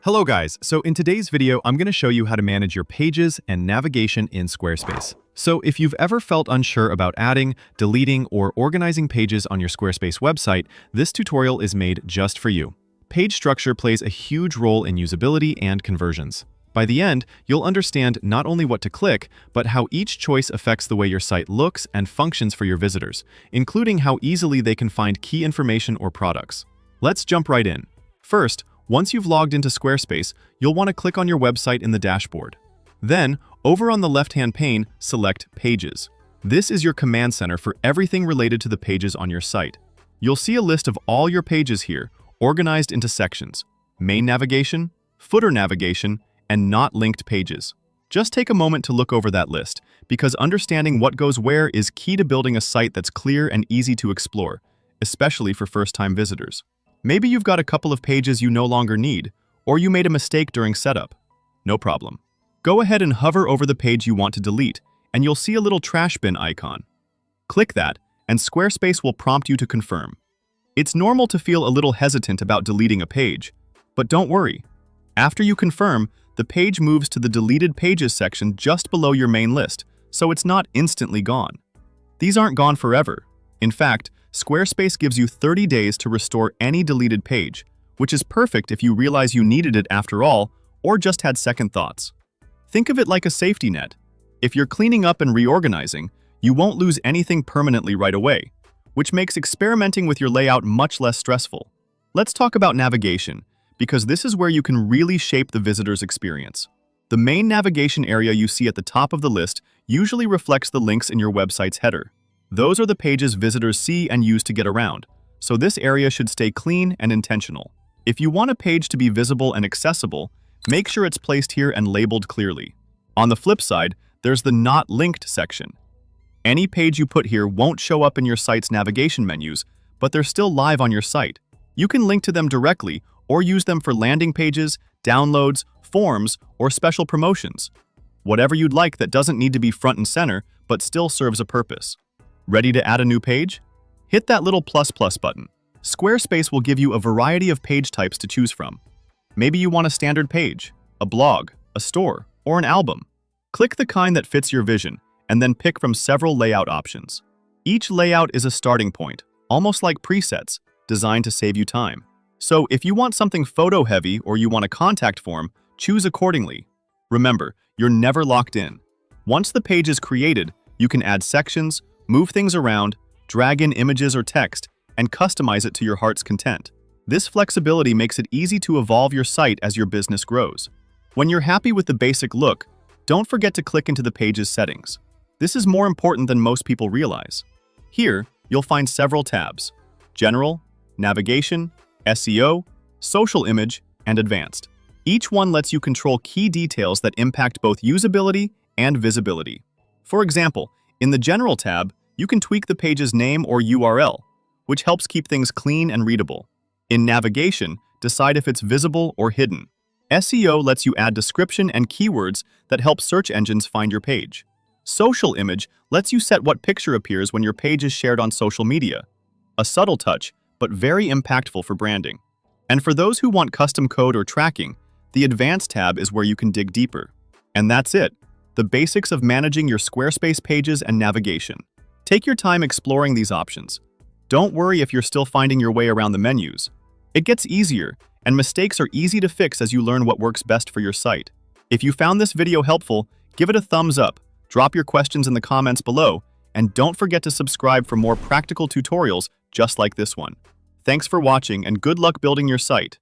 Hello guys, so in today's video, I'm going to show you how to manage your pages and navigation in Squarespace. So if you've ever felt unsure about adding, deleting, or organizing pages on your Squarespace website, this tutorial is made just for you. Page structure plays a huge role in usability and conversions. By the end, you'll understand not only what to click, but how each choice affects the way your site looks and functions for your visitors, including how easily they can find key information or products. Let's jump right in. First, once you've logged into Squarespace, you'll want to click on your website in the dashboard. Then, over on the left-hand pane, select Pages. This is your command center for everything related to the pages on your site. You'll see a list of all your pages here, organized into sections: main navigation, footer navigation, and not linked pages. Just take a moment to look over that list, because understanding what goes where is key to building a site that's clear and easy to explore, especially for first-time visitors. Maybe you've got a couple of pages you no longer need, or you made a mistake during setup. No problem. Go ahead and hover over the page you want to delete, and you'll see a little trash bin icon. Click that, and Squarespace will prompt you to confirm. It's normal to feel a little hesitant about deleting a page, but don't worry. After you confirm, the page moves to the Deleted Pages section just below your main list, so it's not instantly gone. These aren't gone forever. In fact, Squarespace gives you 30 days to restore any deleted page, which is perfect if you realize you needed it after all or just had second thoughts. Think of it like a safety net. If you're cleaning up and reorganizing, you won't lose anything permanently right away, which makes experimenting with your layout much less stressful. Let's talk about navigation, because this is where you can really shape the visitor's experience. The main navigation area you see at the top of the list usually reflects the links in your website's header. Those are the pages visitors see and use to get around, so this area should stay clean and intentional. If you want a page to be visible and accessible, make sure it's placed here and labeled clearly. On the flip side, there's the Not Linked section. Any page you put here won't show up in your site's navigation menus, but they're still live on your site. You can link to them directly or use them for landing pages, downloads, forms, or special promotions. Whatever you'd like that doesn't need to be front and center, but still serves a purpose. Ready to add a new page? Hit that little plus button. Squarespace will give you a variety of page types to choose from. Maybe you want a standard page, a blog, a store, or an album. Click the kind that fits your vision, and then pick from several layout options. Each layout is a starting point, almost like presets, designed to save you time. So if you want something photo-heavy or you want a contact form, choose accordingly. Remember, you're never locked in. Once the page is created, you can add sections, move things around, drag in images or text, and customize it to your heart's content. This flexibility makes it easy to evolve your site as your business grows. When you're happy with the basic look, don't forget to click into the page's settings. This is more important than most people realize. Here, you'll find several tabs: General, Navigation, SEO, Social Image, and Advanced. Each one lets you control key details that impact both usability and visibility. For example, in the General tab, you can tweak the page's name or URL, which helps keep things clean and readable. In Navigation, decide if it's visible or hidden. SEO lets you add description and keywords that help search engines find your page. Social Image lets you set what picture appears when your page is shared on social media. A subtle touch, but very impactful for branding. And for those who want custom code or tracking, the Advanced tab is where you can dig deeper. And that's it. The basics of managing your Squarespace pages and navigation. Take your time exploring these options. Don't worry if you're still finding your way around the menus. It gets easier, and mistakes are easy to fix as you learn what works best for your site. If you found this video helpful, give it a thumbs up, drop your questions in the comments below, and don't forget to subscribe for more practical tutorials just like this one. Thanks for watching, and good luck building your site.